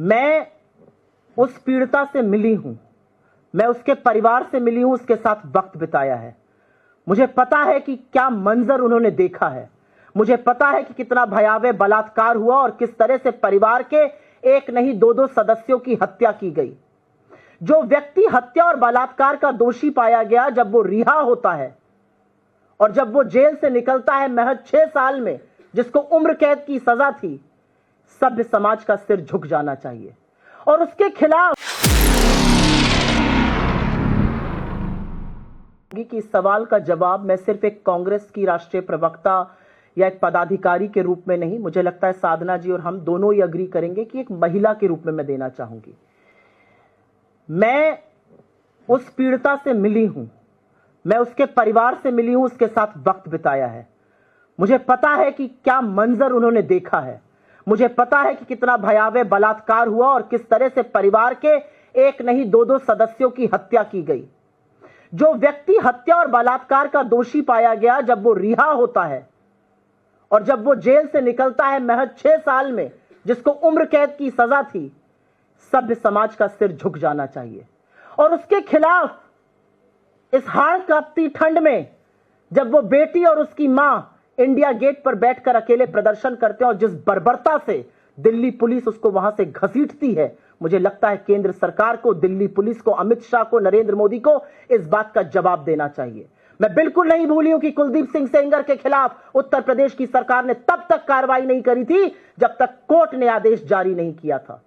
मैं उस पीड़िता से मिली हूं, मैं उसके परिवार से मिली हूं, उसके साथ वक्त बिताया है। मुझे पता है कि क्या मंजर उन्होंने देखा है। मुझे पता है कि कितना भयावह बलात्कार हुआ और किस तरह से परिवार के एक नहीं दो दो सदस्यों की हत्या की गई। जो व्यक्ति हत्या और बलात्कार का दोषी पाया गया, जब वो रिहा होता है और जब वो जेल से निकलता है महज 6 साल में, जिसको उम्र कैद की सजा थी, सभ्य समाज का सिर झुक जाना चाहिए और उसके खिलाफ कि इस सवाल का जवाब मैं सिर्फ एक कांग्रेस की राष्ट्रीय प्रवक्ता या एक पदाधिकारी के रूप में नहीं, मुझे लगता है साधना जी और हम दोनों ही अग्री करेंगे कि एक महिला के रूप में मैं देना चाहूंगी। मैं उस पीड़िता से मिली हूं, मैं उसके परिवार से मिली हूं, उसके साथ वक्त बिताया है। मुझे पता है कि क्या मंजर उन्होंने देखा है। मुझे पता है कि कितना भयावह बलात्कार हुआ और किस तरह से परिवार के एक नहीं दो दो सदस्यों की हत्या की गई। जो व्यक्ति हत्या और बलात्कार का दोषी पाया गया, जब वो रिहा होता है और जब वो जेल से निकलता है महज 6 साल में, जिसको उम्र कैद की सजा थी, सभ्य समाज का सिर झुक जाना चाहिए और उसके खिलाफ इस हाड़ कांपती ठंड में जब वो बेटी और उसकी मां इंडिया गेट पर बैठकर अकेले प्रदर्शन करते हैं और जिस बर्बरता से दिल्ली पुलिस उसको वहां से घसीटती है, मुझे लगता है केंद्र सरकार को, दिल्ली पुलिस को, अमित शाह को, नरेंद्र मोदी को इस बात का जवाब देना चाहिए। मैं बिल्कुल नहीं भूली हूं कि कुलदीप सिंह सेंगर के खिलाफ उत्तर प्रदेश की सरकार ने तब तक कार्रवाई नहीं करी थी जब तक कोर्ट ने आदेश जारी नहीं किया था।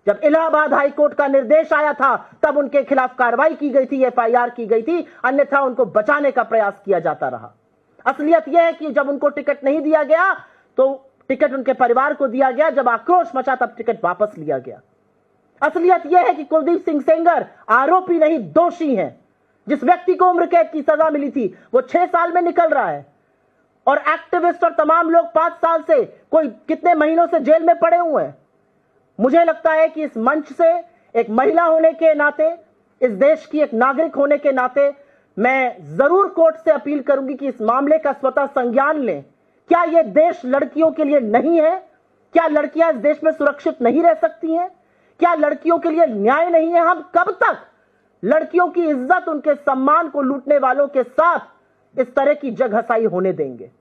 जब इलाहाबाद हाई कोर्ट का निर्देश आया था तब उनके खिलाफ कार्रवाई की गई थी, एफआईआर की गई थी, अन्यथा उनको बचाने का प्रयास किया जाता रहा। असलियत यह है कि जब उनको टिकट नहीं दिया गया तो टिकट उनके परिवार को दिया गया, जब आक्रोश मचा तब टिकट वापस लिया गया। असलियत यह है कि कुलदीप सिंह सेंगर आरोपी नहीं दोषी हैं। जिस व्यक्ति को उम्र कैद की सजा मिली थी वो 6 साल में निकल रहा है और एक्टिविस्ट और तमाम लोग 5 साल से, कोई कितने महीनों से जेल में पड़े हुए हैं। मुझे लगता है कि इस मंच से एक महिला होने के नाते, इस देश की एक नागरिक होने के नाते, मैं जरूर कोर्ट से अपील करूंगी कि इस मामले का स्वतः संज्ञान लें। क्या यह देश लड़कियों के लिए नहीं है? क्या लड़कियां इस देश में सुरक्षित नहीं रह सकती हैं? क्या लड़कियों के लिए न्याय नहीं है? हम कब तक लड़कियों की इज्जत, उनके सम्मान को लूटने वालों के साथ इस तरह की जगहसाई होने देंगे?